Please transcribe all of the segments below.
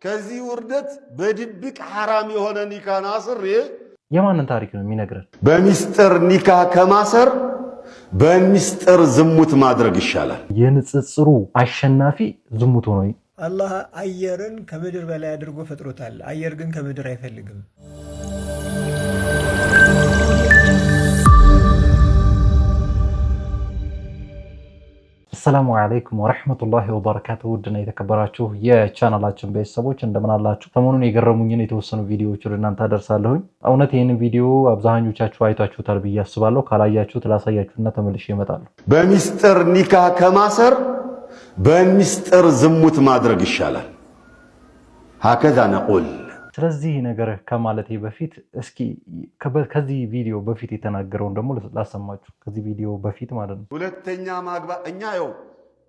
ከዚህ ውርደት በድብቅ ሐራም የሆነ ኒካን አስሬ የማንን ታሪክ ነው የሚነግረን? በሚስጥር ኒካ ከማሰር በሚስጥር ዝሙት ማድረግ ይሻላል። የንጽጽሩ አሸናፊ ዝሙት ሆኖ አላህ አየርን ከምድር በላይ አድርጎ ፈጥሮታል። አየር ግን ከምድር አይፈልግም። ሰላሙ አለይኩም ወራህመቱላሂ ወበረካቱሁ። ውድና የተከበራችሁ የቻናላችን ቤተሰቦች እንደምን አላችሁ? ሰሞኑን የገረሙኝን የተወሰኑ ቪዲዮዎች ወደ እናንተ አደርሳለሁኝ። እውነት ይህንን ቪዲዮ አብዛኞቻችሁ አይታችሁታል ብዬ አስባለሁ። ካላያችሁት ላሳያችሁና ተመልሼ እመጣለሁ። በሚስጥር ኒካ ከማሰር በሚስጥር ዝሙት ማድረግ ይሻላል። ሀከዛ ነቁል። ስለዚህ ነገር ከማለቴ በፊት እስኪ ከዚህ ቪዲዮ በፊት የተናገረውን ደግሞ ላሰማችሁ። ከዚህ ቪዲዮ በፊት ማለት ነው። ሁለተኛ ማግባት እኛ ያው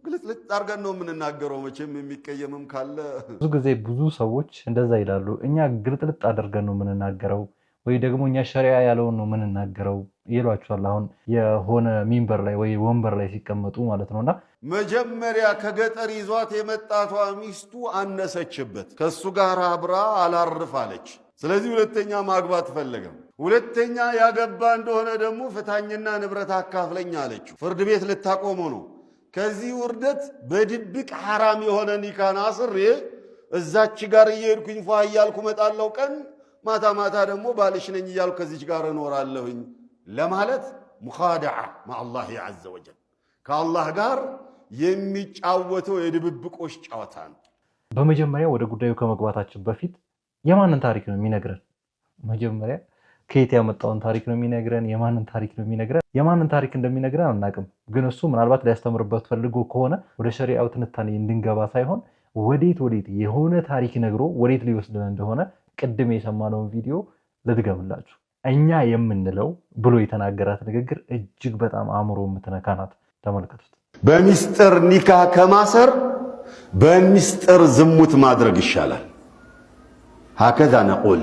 ግልጽልጽ አድርገን ነው የምንናገረው። መቼም የሚቀየምም ካለ ብዙ ጊዜ ብዙ ሰዎች እንደዛ ይላሉ። እኛ ግልጥልጥ አድርገን ነው የምንናገረው ወይ ደግሞ እኛ ሸሪዓ ያለውን ነው የምንናገረው ይሏቸዋል። አሁን የሆነ ሚንበር ላይ ወይ ወንበር ላይ ሲቀመጡ ማለት ነውና መጀመሪያ ከገጠር ይዟት የመጣቷ ሚስቱ አነሰችበት። ከሱ ጋር አብራ አላርፍ አለች። ስለዚህ ሁለተኛ ማግባት ፈለገም። ሁለተኛ ያገባ እንደሆነ ደግሞ ፍታኝና ንብረት አካፍለኝ አለችው። ፍርድ ቤት ልታቆመው ነው። ከዚህ ውርደት በድብቅ ሐራም የሆነ ኒካን አስሬ እዛች ጋር እየሄድኩኝ ፏ እያልኩ መጣለው ቀን ማታ ማታ ደግሞ ባልሽ ነኝ እያልኩ ከዚች ጋር እኖራለሁኝ ለማለት ሙኻደዓ ማአላህ ዐዘ ወጀል ከአላህ ጋር የሚጫወተው የድብብቆሽ ጨዋታ ነው። በመጀመሪያ ወደ ጉዳዩ ከመግባታችን በፊት የማንን ታሪክ ነው የሚነግረን? መጀመሪያ ከየት ያመጣውን ታሪክ ነው የሚነግረን? የማንን ታሪክ ነው የሚነግረን? የማንን ታሪክ እንደሚነግረን አናውቅም። ግን እሱ ምናልባት ሊያስተምርበት ፈልጎ ከሆነ ወደ ሸሪዓው ትንታኔ እንድንገባ ሳይሆን ወዴት የሆነ ታሪክ ነግሮ ወዴት ሊወስድን እንደሆነ ቅድም የሰማነውን ቪዲዮ ልድገምላችሁ። እኛ የምንለው ብሎ የተናገራት ንግግር እጅግ በጣም አእምሮ የምትነካ ናት። ተመልከቱት። በሚስጥር ኒካ ከማሰር በሚስጥር ዝሙት ማድረግ ይሻላል። ሀከዛ ነቁል።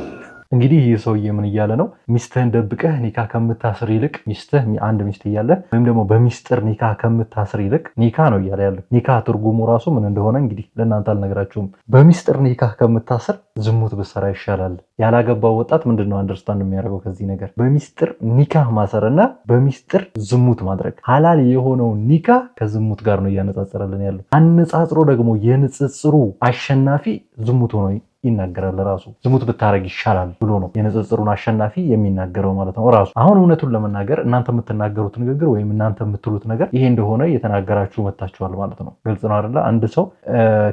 እንግዲህ ይህ ሰውዬ ምን እያለ ነው? ሚስትህን ደብቀህ ኒካ ከምታስር ይልቅ ሚስትህ አንድ ሚስት እያለ ወይም ደግሞ በሚስጥር ኒካ ከምታስር ይልቅ ኒካ ነው እያለ ያለው። ኒካ ትርጉሙ ራሱ ምን እንደሆነ እንግዲህ ለእናንተ አልነግራችሁም። በሚስጥር ኒካ ከምታስር ዝሙት ብሰራ ይሻላል። ያላገባው ወጣት ምንድነው አንደርስታንድ የሚያደርገው ከዚህ ነገር? በሚስጥር ኒካ ማሰርና በሚስጥር ዝሙት ማድረግ። ሐላል የሆነው ኒካ ከዝሙት ጋር ነው እያነጻጸረልን ያለው። አነጻጽሮ ደግሞ የንጽጽሩ አሸናፊ ዝሙት ሆኖ ይናገራል። ራሱ ዝሙት ብታረግ ይሻላል ብሎ ነው የንጽጽሩን አሸናፊ የሚናገረው ማለት ነው ራሱ። አሁን እውነቱን ለመናገር እናንተ የምትናገሩት ንግግር ወይም እናንተ የምትሉት ነገር ይሄ እንደሆነ እየተናገራችሁ መታችኋል ማለት ነው። ግልጽ ነው አይደለ? አንድ ሰው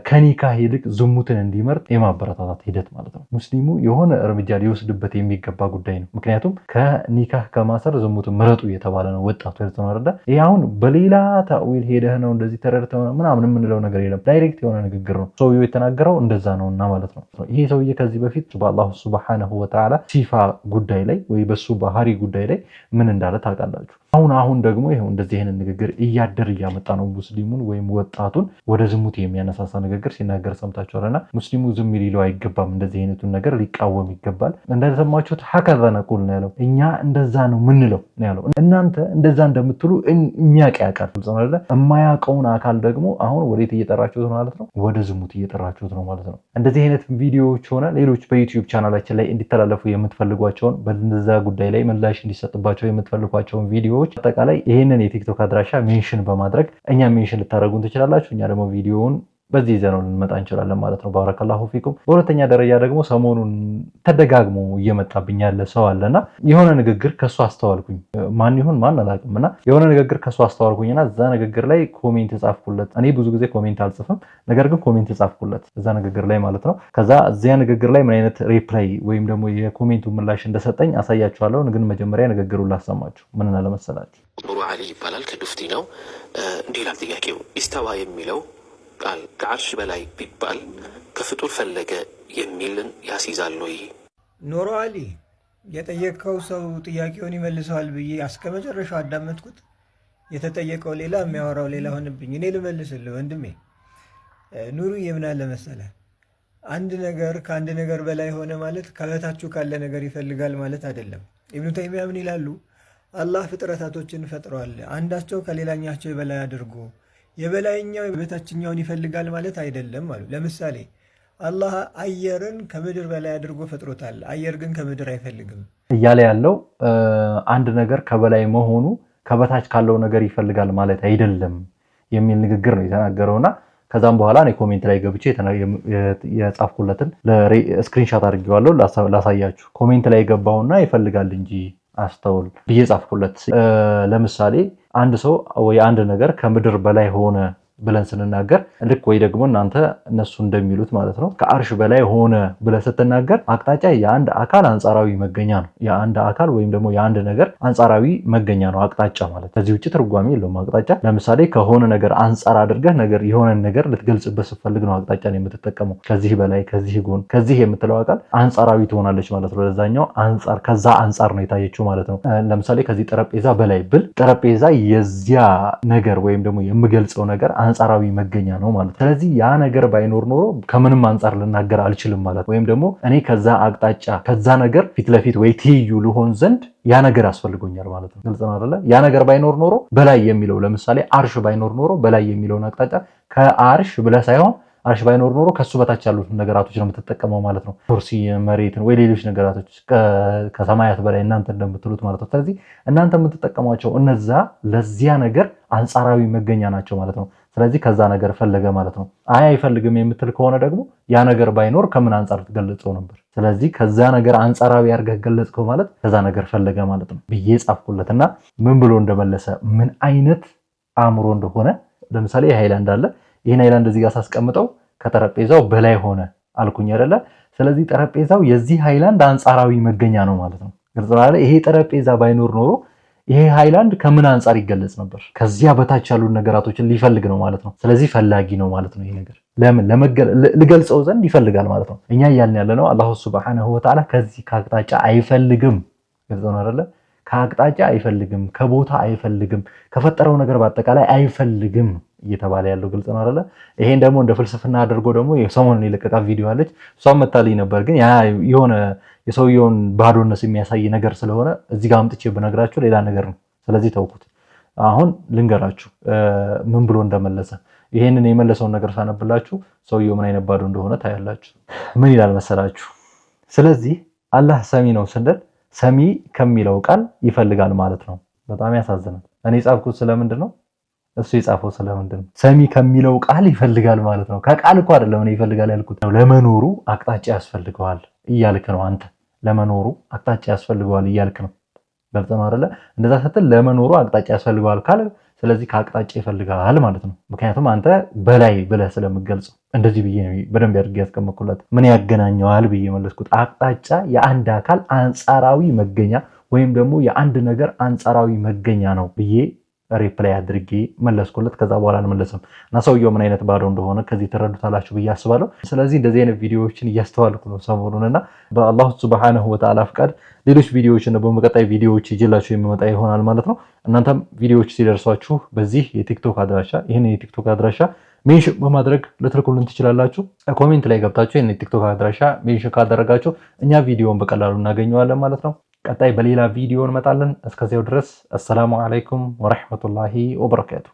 ከኒካህ ይልቅ ዝሙትን እንዲመርጥ የማበረታታት ሂደት ማለት ነው። ሙስሊሙ የሆነ እርምጃ ሊወስድበት የሚገባ ጉዳይ ነው። ምክንያቱም ከኒካህ ከማሰር ዝሙትን ምረጡ እየተባለ ነው ወጣቱ። ግልጽ ነው አይደለ? ይሄ አሁን በሌላ ታዊል ሄደህ ነው እንደዚህ ተረድተው ምናምን የምንለው ነገር የለም። ዳይሬክት የሆነ ንግግር ነው። ሰውየው የተናገረው እንደዛ ነውና ማለት ነው። ይሄ ሰውዬ ከዚህ በፊት በአላህ ሱብሓነሁ ወተዓላ ሲፋ ጉዳይ ላይ ወይ በሱ ባህሪ ጉዳይ ላይ ምን እንዳለ ታውቃላችሁ። አሁን ደግሞ ይሄው እንደዚህ አይነት ንግግር እያደር እያመጣ ነው ሙስሊሙን ወይም ወጣቱን ወደ ዝሙት የሚያነሳሳ ንግግር ሲናገር ሰምታችኋልና ሙስሊሙ ዝም ሊለው አይገባም። እንደዚህ አይነቱን ነገር ሊቃወም ይገባል። እንደሰማችሁት ሀከዛ ነቁል ነው ያለው። እኛ እንደዛ ነው ምንለው ነው ያለው። እናንተ እንደዛ እንደምትሉ የሚያውቅ ያውቃል። ስለዚህ የማያውቀውን አካል ደግሞ አሁን ወዴት እየጠራችሁት ነው ማለት ነው? ወደ ዝሙት እየጠራችሁት ነው ማለት ነው። እንደዚህ አይነት ቪዲዮዎች ሆነ ሌሎች በዩቲዩብ ቻናላችን ላይ እንዲተላለፉ የምትፈልጓቸውን በእንደዛ ጉዳይ ላይ ምላሽ እንዲሰጥባቸው የምትፈልጓቸውን ቪዲዮ አጠቃላይ ይሄንን የቲክቶክ አድራሻ ሜንሽን በማድረግ እኛ ሜንሽን ልታደርጉን ትችላላችሁ። እኛ ደግሞ ቪዲዮውን በዚህ ይዘነው ልንመጣ እንችላለን ማለት ነው። ባረከላሁ ፊኩም። በሁለተኛ ደረጃ ደግሞ ሰሞኑን ተደጋግሞ እየመጣብኝ ያለ ሰው አለና የሆነ ንግግር ከሱ አስተዋልኩኝ። ማን ይሁን ማን አላውቅምና የሆነ ንግግር ከሱ አስተዋልኩኝና እዛ ንግግር ላይ ኮሜንት ጻፍኩለት። እኔ ብዙ ጊዜ ኮሜንት አልጽፍም፣ ነገር ግን ኮሜንት ጻፍኩለት እዛ ንግግር ላይ ማለት ነው። ከዛ እዚያ ንግግር ላይ ምን አይነት ሪፕላይ ወይም ደግሞ የኮሜንቱ ምላሽ እንደሰጠኝ አሳያችኋለሁ። ግን መጀመሪያ ንግግሩን ላሰማችሁ። ምን አለ መሰላችሁ? ኑሩ አሊ ይባላል። ከዱፍቲ ነው። እንዲህ ይላል ጥያቄው። ኢስተዋ የሚለው ቃል ከዓርሽ በላይ ቢባል ከፍጡር ፈለገ የሚልን ያስይዛል ወይ? ኑሩ አሊ የጠየቀው ሰው ጥያቄውን ይመልሰዋል ብዬ እስከ መጨረሻው አዳመጥኩት። የተጠየቀው ሌላ የሚያወራው ሌላ ሆነብኝ። እኔ ልመልስልህ ወንድሜ። ኑሩ የምን አለ መሰለህ፣ አንድ ነገር ከአንድ ነገር በላይ ሆነ ማለት ከበታችሁ ካለ ነገር ይፈልጋል ማለት አይደለም። ኢብኑ ተይሚያ ምን ይላሉ? አላህ ፍጥረታቶችን ፈጥሯል፣ አንዳቸው ከሌላኛቸው የበላይ አድርጎ የበላይኛው የበታችኛውን ይፈልጋል ማለት አይደለም አሉ። ለምሳሌ አላህ አየርን ከምድር በላይ አድርጎ ፈጥሮታል። አየር ግን ከምድር አይፈልግም እያለ ያለው አንድ ነገር ከበላይ መሆኑ ከበታች ካለው ነገር ይፈልጋል ማለት አይደለም የሚል ንግግር ነው የተናገረውና ከዛም በኋላ እኔ ኮሜንት ላይ ገብቼ የጻፍኩለትን ስክሪንሻት አድርጌዋለሁ ላሳያችሁ። ኮሜንት ላይ ገባውና ይፈልጋል እንጂ አስተውል ብዬ ጻፍኩለት። ለምሳሌ አንድ ሰው ወይ አንድ ነገር ከምድር በላይ ሆነ ብለን ስንናገር ልክ ወይ ደግሞ እናንተ እነሱ እንደሚሉት ማለት ነው ከአርሽ በላይ ሆነ ብለን ስትናገር አቅጣጫ የአንድ አካል አንጻራዊ መገኛ ነው። የአንድ አካል ወይም ደግሞ የአንድ ነገር አንጻራዊ መገኛ ነው አቅጣጫ ማለት። ከዚህ ውጭ ትርጓሜ የለውም አቅጣጫ። ለምሳሌ ከሆነ ነገር አንጻር አድርገህ ነገር የሆነ ነገር ልትገልጽበት ስትፈልግ ነው አቅጣጫን የምትጠቀመው። ከዚህ በላይ፣ ከዚህ ጎን፣ ከዚህ የምትለው አካል አንጻራዊ ትሆናለች ማለት ነው። ለዛኛው አንጻር ከዛ አንጻር ነው የታየችው ማለት ነው። ለምሳሌ ከዚህ ጠረጴዛ በላይ ብል ጠረጴዛ የዚያ ነገር ወይም ደግሞ የምገልጸው ነገር አንጻራዊ መገኛ ነው ማለት። ስለዚህ ያ ነገር ባይኖር ኖሮ ከምንም አንጻር ልናገር አልችልም ማለት። ወይም ደግሞ እኔ ከዛ አቅጣጫ ከዛ ነገር ፊት ለፊት ወይ ትይዩ ልሆን ዘንድ ያ ነገር አስፈልጎኛል ማለት ነው። ግልጽ ነው አይደለ? ያ ነገር ባይኖር ኖሮ በላይ የሚለው ለምሳሌ አርሽ ባይኖር ኖሮ በላይ የሚለውን አቅጣጫ ከአርሽ ብለህ ሳይሆን አርሽ ባይኖር ኖሮ ከሱ በታች ያሉት ነገራቶች ነው የምትጠቀመው ማለት ነው። ኩርሲ፣ መሬትን ወይ ሌሎች ነገራቶች ከሰማያት በላይ እናንተ እንደምትሉት ማለት ነው። ስለዚህ እናንተ የምትጠቀሟቸው እነዛ ለዚያ ነገር አንጻራዊ መገኛ ናቸው ማለት ነው። ስለዚህ ከዛ ነገር ፈለገ ማለት ነው። አይፈልግም የምትል ከሆነ ደግሞ ያ ነገር ባይኖር ከምን አንጻር ትገለጸው ነበር? ስለዚህ ከዛ ነገር አንጻራዊ አድርገህ ገለጽከው ማለት ከዛ ነገር ፈለገ ማለት ነው ብዬ ጻፍኩለትና ምን ብሎ እንደመለሰ ምን አይነት አእምሮ እንደሆነ ለምሳሌ ሃይላንድ አለ። ይሄን ሃይላንድ እዚህ ጋር ሳስቀምጠው ከጠረጴዛው በላይ ሆነ አልኩኝ አይደለ? ስለዚህ ጠረጴዛው የዚህ ሃይላንድ አንጻራዊ መገኛ ነው ማለት ነው። ግልጽ ነው አይደል? ይሄ ጠረጴዛ ባይኖር ኖሮ ይሄ ሃይላንድ ከምን አንጻር ይገለጽ ነበር? ከዚያ በታች ያሉ ነገራቶችን ሊፈልግ ነው ማለት ነው። ስለዚህ ፈላጊ ነው ማለት ነው። ይሄ ነገር ለምን ልገልጸው ዘንድ ይፈልጋል ማለት ነው። እኛ እያልን ያለነው አላሁ ሱብሓነሁ ወተዓላ ከዚህ ከአቅጣጫ አይፈልግም። ግልጽ ነው አይደለ? ከአቅጣጫ አይፈልግም፣ ከቦታ አይፈልግም፣ ከፈጠረው ነገር በአጠቃላይ አይፈልግም እየተባለ ያለው ግልጽ ነው አይደለ? ይሄን ደግሞ እንደ ፍልስፍና አድርጎ ደግሞ የሰሞኑን የለቀቃ ቪዲዮ አለች። እሷም መታልኝ ነበር፣ ግን ያ የሆነ የሰውየውን ባዶነት የሚያሳይ ነገር ስለሆነ እዚህ ጋር አምጥቼ ብነግራችሁ ሌላ ነገር ነው። ስለዚህ ተውኩት። አሁን ልንገራችሁ ምን ብሎ እንደመለሰ። ይሄንን የመለሰውን ነገር ሳነብላችሁ ሰውየው ምን አይነት ባዶ እንደሆነ ታያላችሁ። ምን ይላል መሰላችሁ? ስለዚህ አላህ ሰሚ ነው ስንል ሰሚ ከሚለው ቃል ይፈልጋል ማለት ነው። በጣም ያሳዝናል። እኔ ጻፍኩት ስለምንድን ነው? እሱ የጻፈው ስለምንድን ነው? ሰሚ ከሚለው ቃል ይፈልጋል ማለት ነው። ከቃል እኮ አይደለም እኔ ይፈልጋል ያልኩት። ለመኖሩ አቅጣጫ ያስፈልገዋል እያልክ ነው አንተ። ለመኖሩ አቅጣጫ ያስፈልገዋል እያልክ ነው። ገልጽ ነው አይደለ? እንደዛ ስትል ለመኖሩ አቅጣጫ ያስፈልገዋል ካለ ስለዚህ ከአቅጣጫ ይፈልጋል ማለት ነው። ምክንያቱም አንተ በላይ ብለህ ስለምገልጸው እንደዚህ ብዬ ነው በደንብ አድርጌ ያስቀመጥኩለት። ምን ያገናኘዋል ብዬ መለስኩት። አቅጣጫ የአንድ አካል አንጻራዊ መገኛ ወይም ደግሞ የአንድ ነገር አንጻራዊ መገኛ ነው ብዬ ሪፕላይ አድርጌ መለስኩለት። ከዛ በኋላ አልመለስም እና ሰውየው ምን አይነት ባዶ እንደሆነ ከዚህ ተረዱታላችሁ ብዬ አስባለሁ። ስለዚህ እንደዚህ አይነት ቪዲዮዎችን እያስተዋልኩ ነው ሰሞኑንና በአላሁ ሱብሓነሁ ወተዓላ ፍቃድ ሌሎች ቪዲዮዎችን በመቀጣይ ቪዲዮዎች ይዤላችሁ የሚመጣ ይሆናል ማለት ነው። እናንተም ቪዲዮዎች ሲደርሷችሁ በዚህ የቲክቶክ አድራሻ ይህንን የቲክቶክ አድራሻ ሜንሽን በማድረግ ልትልኩልን ትችላላችሁ። ኮሜንት ላይ ገብታችሁ ይህንን የቲክቶክ አድራሻ ሜንሽን ካደረጋችሁ እኛ ቪዲዮውን በቀላሉ እናገኘዋለን ማለት ነው። ቀጣይ በሌላ ቪዲዮ እንመጣለን። እስከዚያው ድረስ አሰላሙ አለይኩም ወራህመቱላሂ ወበረካቱ።